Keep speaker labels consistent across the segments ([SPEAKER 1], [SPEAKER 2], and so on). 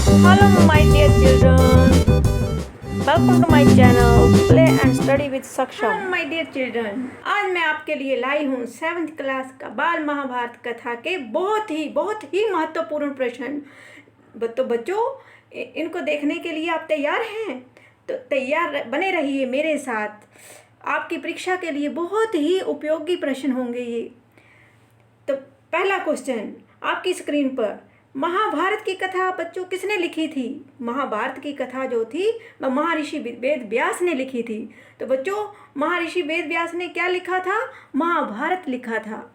[SPEAKER 1] Hello my dear children, welcome to my channel Play and Study with Saksham. Hello my dear children, आज मैं आपके लिए लाई हूँ 7th class का बाल महाभारत कथा के बहुत ही महत्वपूर्ण प्रश्न। तो बच्चों, इनको देखने के लिए आप तैयार हैं? तो तैयार बने रहिए मेरे साथ। आपकी परीक्षा के लिए बहुत ही उपयोगी प्रश्न होंगे ये। तो पहला क्वेश्चन आपकी स्क्रीन पर, महाभारत की कथा बच्चों किसने लिखी थी? महाभारत की कथा जो थी वह महर्षि वेद व्यास ने लिखी थी। तो बच्चों, महर्षि वेद व्यास ने क्या लिखा था? महाभारत लिखा था।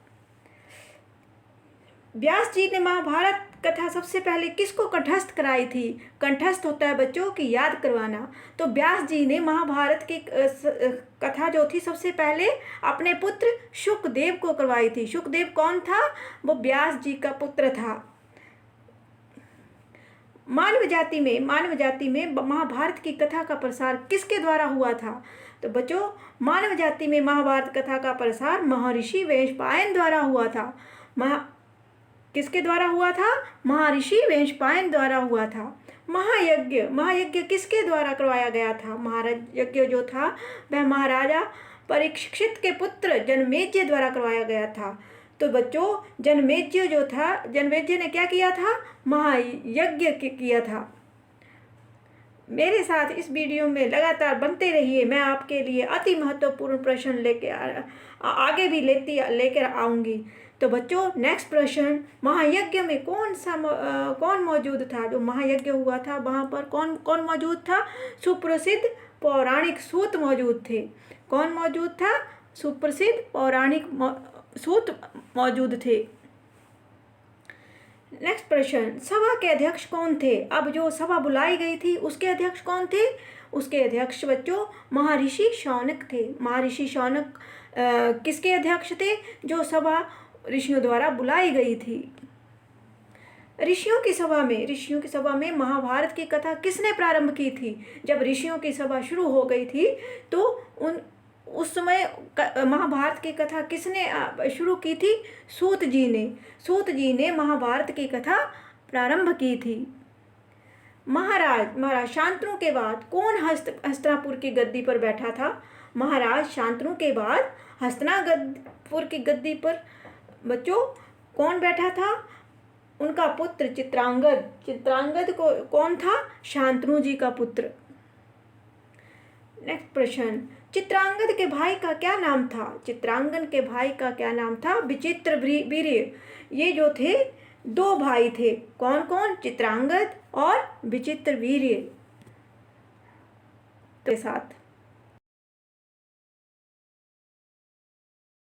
[SPEAKER 1] व्यास जी ने महाभारत कथा सबसे पहले किसको कंठस्थ कराई थी? कंठस्थ होता है बच्चों की याद करवाना। तो व्यास जी ने महाभारत की कथा जो थी सबसे पहले अपने पुत्र शुकदेव को करवाई थी। शुकदेव कौन था? वो व्यास जी का पुत्र था। मानव जाति में महाभारत की कथा का प्रसार किसके द्वारा हुआ था? तो बच्चों, मानव जाति में महाभारत कथा का प्रसार महर्षि वैशंपायन द्वारा हुआ था। किसके द्वारा हुआ था? महर्षि वैशंपायन द्वारा हुआ था। महायज्ञ किसके द्वारा करवाया गया था? महायज्ञ जो था वह महाराजा परीक्षित के पुत्र जनमेजय द्वारा करवाया गया था। तो बच्चों, जनमेजय ने क्या किया था? महायज्ञ किया था। मेरे साथ इस वीडियो में लगातार बनते रहिए। मैं आपके लिए अति महत्वपूर्ण प्रश्न आगे भी लेकर आऊँगी। तो बच्चों, नेक्स्ट प्रश्न, महायज्ञ में कौन मौजूद था? जो महायज्ञ हुआ था वहाँ पर कौन मौजूद था? सुप्रसिद्ध पौराणिक सूत मौजूद थे। कौन मौजूद था? सुप्रसिद्ध पौराणिक सूत मौजूद थे। नेक्स्ट प्रश्न, सभा के अध्यक्ष कौन थे? अब जो सभा बुलाई गई थी उसके अध्यक्ष कौन थे? उसके अध्यक्ष बच्चों महर्षि शौनक थे। महर्षि शौनक किसके अध्यक्ष थे? जो सभा ऋषियों द्वारा बुलाई गई थी। ऋषियों की सभा में महाभारत की कथा किसने प्रारंभ की थी? जब ऋषियों की सभा शुरू हो गई थी तो उस समय महाभारत की कथा किसने शुरू की थी? सूत जी ने महाभारत की कथा प्रारंभ की थी। महाराज शांतनु के बाद कौन हस्तिनापुर की गद्दी पर बैठा था? महाराज शांतनु के बाद हस्तिनापुर की गद्दी पर बच्चों कौन बैठा था? उनका पुत्र चित्रांगद कौन था? शांतनु जी का पुत्र। नेक्स्ट प्रश्न, चित्रांगद के भाई का क्या नाम था? चित्रांगद के भाई का क्या नाम था? विचित्रवीर्य। ये जो थे दो भाई थे। कौन? चित्रांगद और विचित्रवीर्य के साथ।